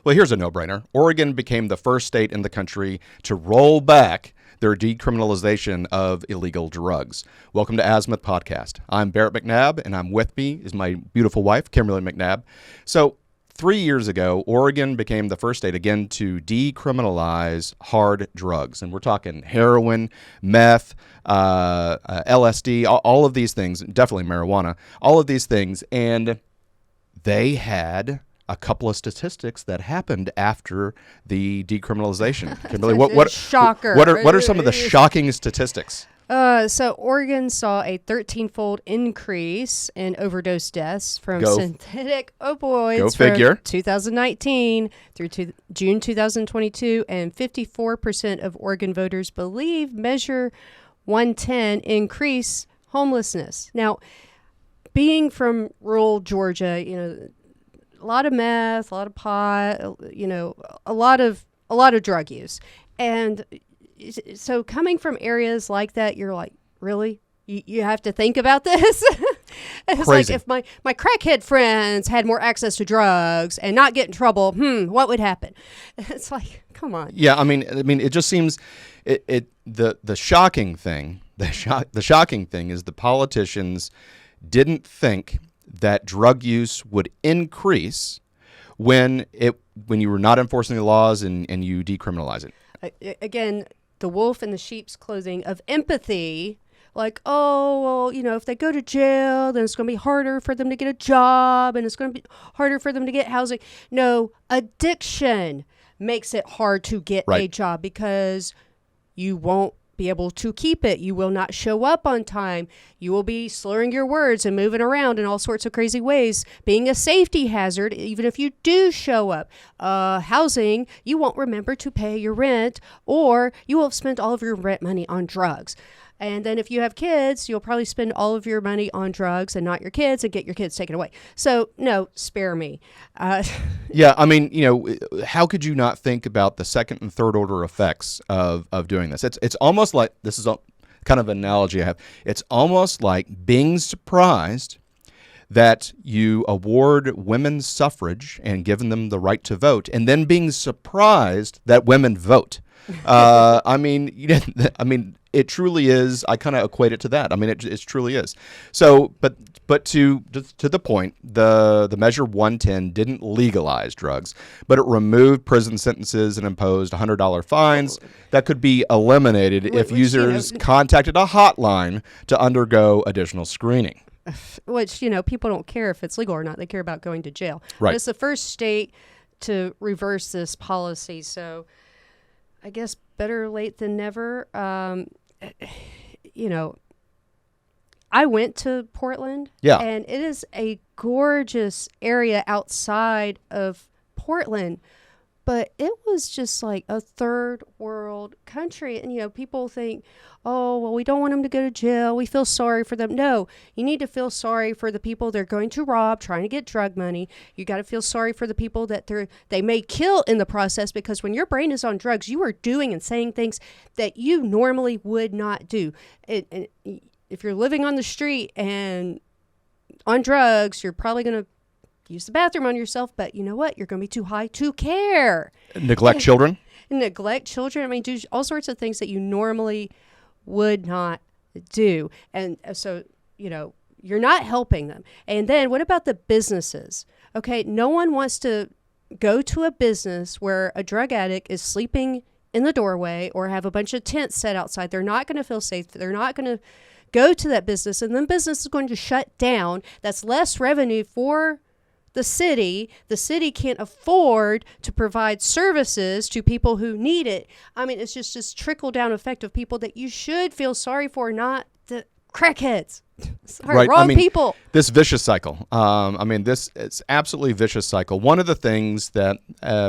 Well, here's a no-brainer. Oregon became the first state in the country to roll back their decriminalization of illegal drugs. Welcome to Azimuth Podcast. I'm Barrett McNabb, and I'm with me is my beautiful wife, Kimberly McNabb. So 3 years ago, Oregon became the first state, again, to decriminalize hard drugs. And we're talking heroin, meth, LSD, all of these things, definitely marijuana, all of these things. And they had a couple of statistics that happened after the decriminalization. Kimberly, shocker. What are some of the shocking statistics? So Oregon saw a 13-fold increase in overdose deaths from synthetic opioids from 2019 through June 2022, and 54% of Oregon voters believe Measure 110 increase homelessness. Now, being from rural Georgia, a lot of meth, a lot of pot, a lot of drug use. And so coming from areas like that, you're like, really? You have to think about this? It's Crazy. Like if my crackhead friends had more access to drugs and not get in trouble, what would happen? It's like, come on. Yeah, I mean, it just seems the shocking thing, the shocking thing is the politicians didn't think that drug use would increase when you were not enforcing the laws and you decriminalize it. Again, the wolf in the sheep's clothing of empathy, like, oh, well, if they go to jail, then it's going to be harder for them to get a job and it's going to be harder for them to get housing. No, addiction makes it hard to get a job because you won't be able to keep it. You will not show up on time. You will be slurring your words and moving around in all sorts of crazy ways, being a safety hazard. Even if you do show up, housing, you won't remember to pay your rent, or you will have spent all of your rent money on drugs. And then if you have kids, you'll probably spend all of your money on drugs and not your kids and get your kids taken away. So, no, spare me. Yeah, I mean, how could you not think about the second and third order effects of doing this? It's almost like, this is kind of an analogy I have. It's almost like being surprised that you award women's suffrage and giving them the right to vote, and then being surprised that women vote. I mean, it truly is. I kind of equate it to that. I mean, it truly is. So, but to the point, the Measure 110 didn't legalize drugs, but it removed prison sentences and imposed $100 fines that could be eliminated if users contacted a hotline to undergo additional screening. Which, people don't care if it's legal or not. They care about going to jail. Right. But it's the first state to reverse this policy. So I guess better late than never. I went to Portland. Yeah. And it is a gorgeous area outside of Portland. But it was just like a third world country. And, people think, oh, well, we don't want them to go to jail. We feel sorry for them. No, you need to feel sorry for the people they're going to rob, trying to get drug money. You got to feel sorry for the people that they may kill in the process, because when your brain is on drugs, you are doing and saying things that you normally would not do. And if you're living on the street and on drugs, you're probably going to use the bathroom on yourself, but you know what? You're going to be too high to care. Neglect children? Neglect children. I mean, do all sorts of things that you normally would not do. And so, you're not helping them. And then what about the businesses? Okay, no one wants to go to a business where a drug addict is sleeping in the doorway or have a bunch of tents set outside. They're not going to feel safe. They're not going to go to that business, and then business is going to shut down. That's less revenue for the city. The city can't afford to provide services to people who need it. I mean, it's just this trickle-down effect of people that you should feel sorry for, not the crackheads. Sorry, right. Wrong people. This vicious cycle. It's absolutely vicious cycle. One of the things that,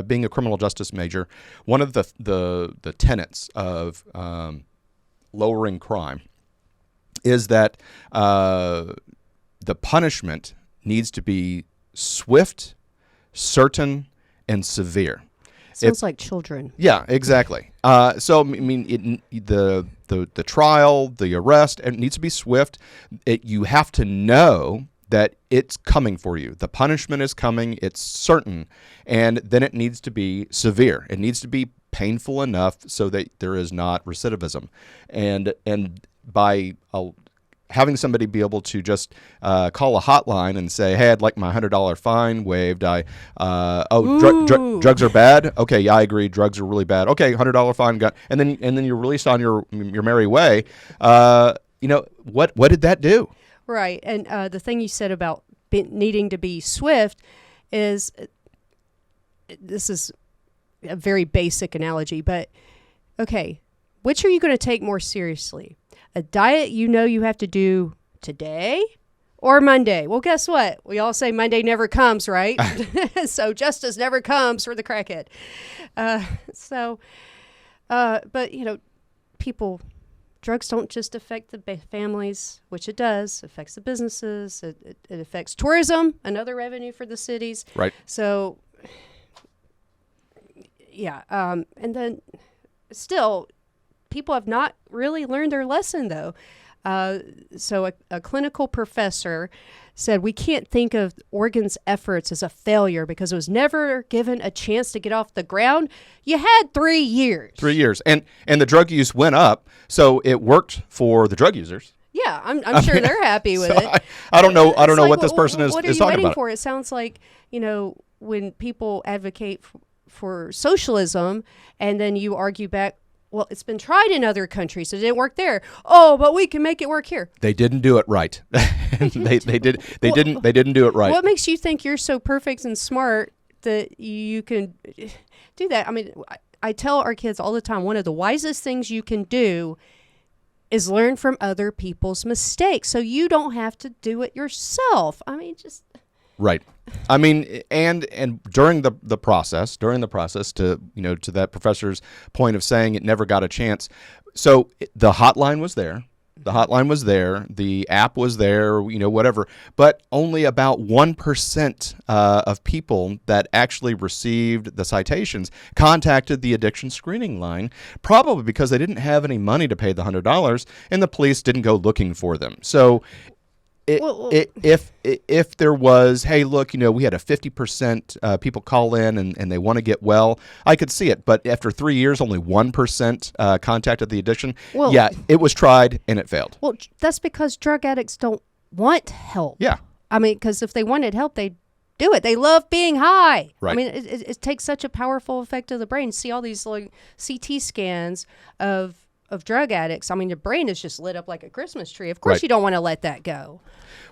being a criminal justice major, one of the tenets of lowering crime is that the punishment needs to be swift, certain, and severe. Sounds like children. Yeah, exactly. So I mean, the trial, the arrest, it needs to be swift. You have to know that it's coming for you. The punishment is coming. It's certain. And then it needs to be severe. It needs to be painful enough so that there is not recidivism. And by having somebody be able to just call a hotline and say, hey, I'd like my $100 fine waived. Drugs are bad. Okay, yeah, I agree. Drugs are really bad. Okay, $100 fine. And then you're released on your merry way. What did that do? Right. And the thing you said about needing to be swift is, this is a very basic analogy, but okay, which are you going to take more seriously? A diet you have to do today or Monday? Well, guess what? We all say Monday never comes, right? So justice never comes for the crackhead. But, people, drugs don't just affect the families, which it does. It affects the businesses. It affects tourism, another revenue for the cities. Right. So, yeah. And then still, people have not really learned their lesson, though. So a clinical professor said, we can't think of Oregon's efforts as a failure because it was never given a chance to get off the ground. You had 3 years. 3 years. And the drug use went up, so it worked for the drug users. Yeah, I'm sure they're happy with it. I don't know what this person is talking about. What are you waiting for? It sounds like, when people advocate for socialism and then you argue back, well, it's been tried in other countries. It didn't work there. Oh, but we can make it work here. They didn't do it right. They didn't do it right. What makes you think you're so perfect and smart that you can do that? I mean, I tell our kids all the time, one of the wisest things you can do is learn from other people's mistakes, so you don't have to do it yourself. I mean, just right. I mean, and during the process, to that professor's point of saying it never got a chance. So the hotline was there. The app was there, whatever. But only about 1% of people that actually received the citations contacted the addiction screening line, probably because they didn't have any money to pay the $100, and the police didn't go looking for them. So if there was, hey, look, we had a 50% people call in and they want to get well, I could see it. But after 3 years, only 1% contacted the addiction. Well, yeah, it was tried and it failed. Well, that's because drug addicts don't want help. Yeah. I mean, because if they wanted help, they'd do it. They love being high. Right. I mean, it takes such a powerful effect of the brain. See all these CT scans of drug addicts. I mean, your brain is just lit up like a Christmas tree. Of course, right. You don't want to let that go.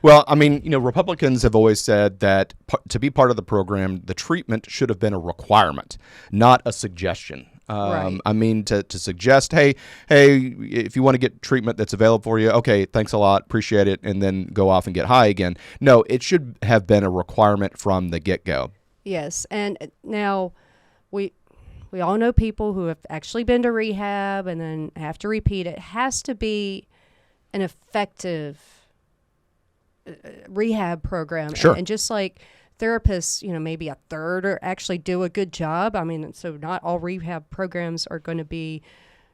Well, I mean, Republicans have always said that to be part of the program, the treatment should have been a requirement, not a suggestion. Right. I mean, to suggest, hey, if you want to get treatment that's available for you, okay, thanks a lot, appreciate it, and then go off and get high again. No, it should have been a requirement from the get-go. Yes, and now we all know people who have actually been to rehab and then have to repeat it. It has to be an effective rehab program. Sure. And just like therapists, maybe a third or actually do a good job. I mean, so not all rehab programs are going to be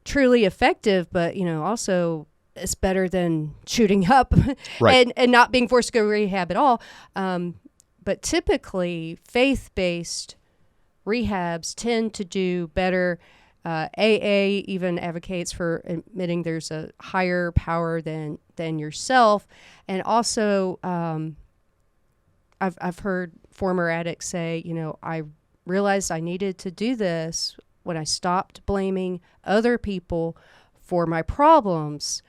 truly effective, but, also it's better than shooting up right. and not being forced to go to rehab at all. But typically faith-based rehabs tend to do better. AA even advocates for admitting there's a higher power than yourself. And also, I've heard former addicts say, I realized I needed to do this when I stopped blaming other people for my problems.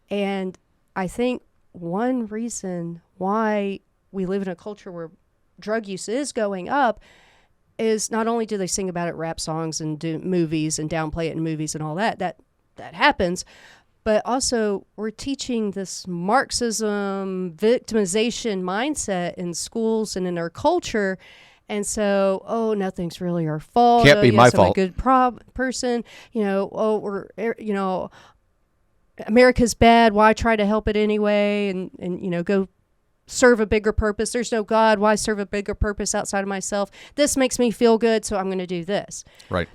And I think one reason why we live in a culture where drug use is going up is not only do they sing about it in rap songs and do movies and downplay it in movies and all that happens, but also we're teaching this Marxism, victimization mindset in schools and in our culture. And so, nothing's really our fault. Can't be my fault. I'm fault. a good person. America's bad. Why try to help it anyway? And go serve a bigger purpose. There's no God. Why serve a bigger purpose outside of myself? This makes me feel good, so I'm going to do this. Right.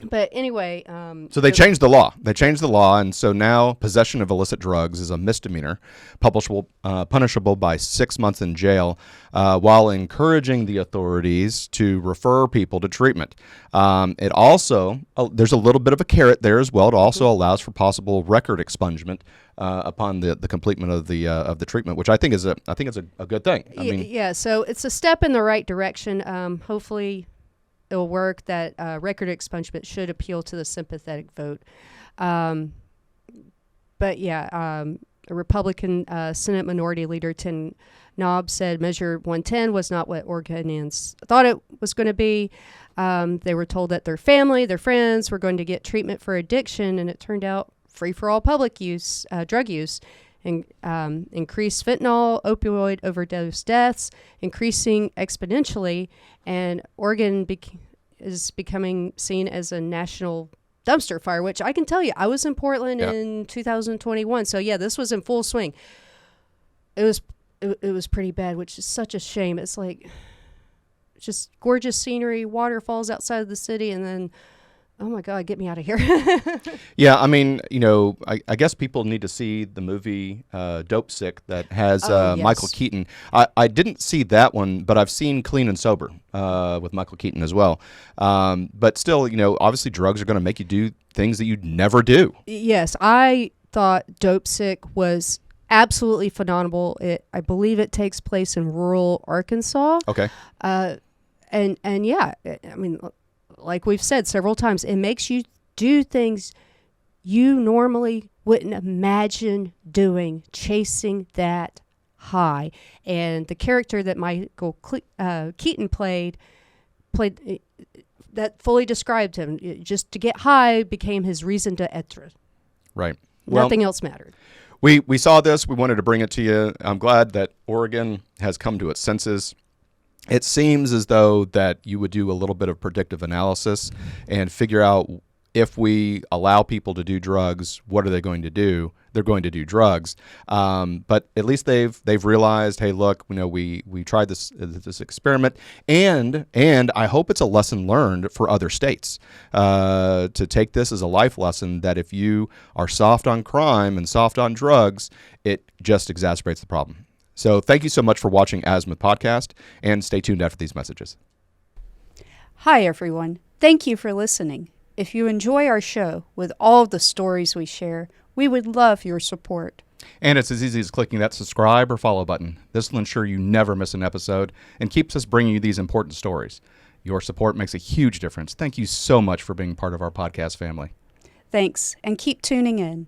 But anyway, So they changed the law. They changed the law, and so now possession of illicit drugs is a misdemeanor, punishable by 6 months in jail, while encouraging the authorities to refer people to treatment. It also there's a little bit of a carrot there as well. It also allows for possible record expungement upon the completion of the treatment, which I think is a good thing. I mean, yeah. So it's a step in the right direction. Hopefully it will work. That record expungement should appeal to the sympathetic vote. But yeah, a Republican Senate Minority Leader Tim Nobbs said Measure 110 was not what Oregonians thought it was going to be. They were told that their family, their friends were going to get treatment for addiction, and it turned out free for all public use, drug use, and increased fentanyl, opioid overdose deaths, increasing exponentially, and Oregon is becoming seen as a national dumpster fire, which I can tell you, I was in Portland in 2021. So yeah, this was in full swing. It was pretty bad, which is such a shame. It's like just gorgeous scenery, waterfalls outside of the city, and then, oh my God, get me out of here. Yeah, I mean, I guess people need to see the movie Dope Sick that has Yes. Michael Keaton. I didn't see that one, but I've seen Clean and Sober with Michael Keaton as well. But still, obviously drugs are going to make you do things that you'd never do. Yes, I thought Dope Sick was absolutely phenomenal. I believe it takes place in rural Arkansas. Okay. And yeah, I mean, like we've said several times, it makes you do things you normally wouldn't imagine doing, chasing that high. And the character that Michael Keaton played that fully described him. Just to get high became his reason to être. Right. Well, nothing else mattered. We saw this. We wanted to bring it to you. I'm glad that Oregon has come to its senses. It seems as though that you would do a little bit of predictive analysis and figure out if we allow people to do drugs, what are they going to do? They're going to do drugs. But at least they've realized, hey, look, we tried this experiment, and I hope it's a lesson learned for other states to take this as a life lesson that if you are soft on crime and soft on drugs, it just exacerbates the problem. So thank you so much for watching Azimuth Podcast, and stay tuned after these messages. Hi, everyone. Thank you for listening. If you enjoy our show with all of the stories we share, we would love your support. And it's as easy as clicking that subscribe or follow button. This will ensure you never miss an episode and keeps us bringing you these important stories. Your support makes a huge difference. Thank you so much for being part of our podcast family. Thanks, and keep tuning in.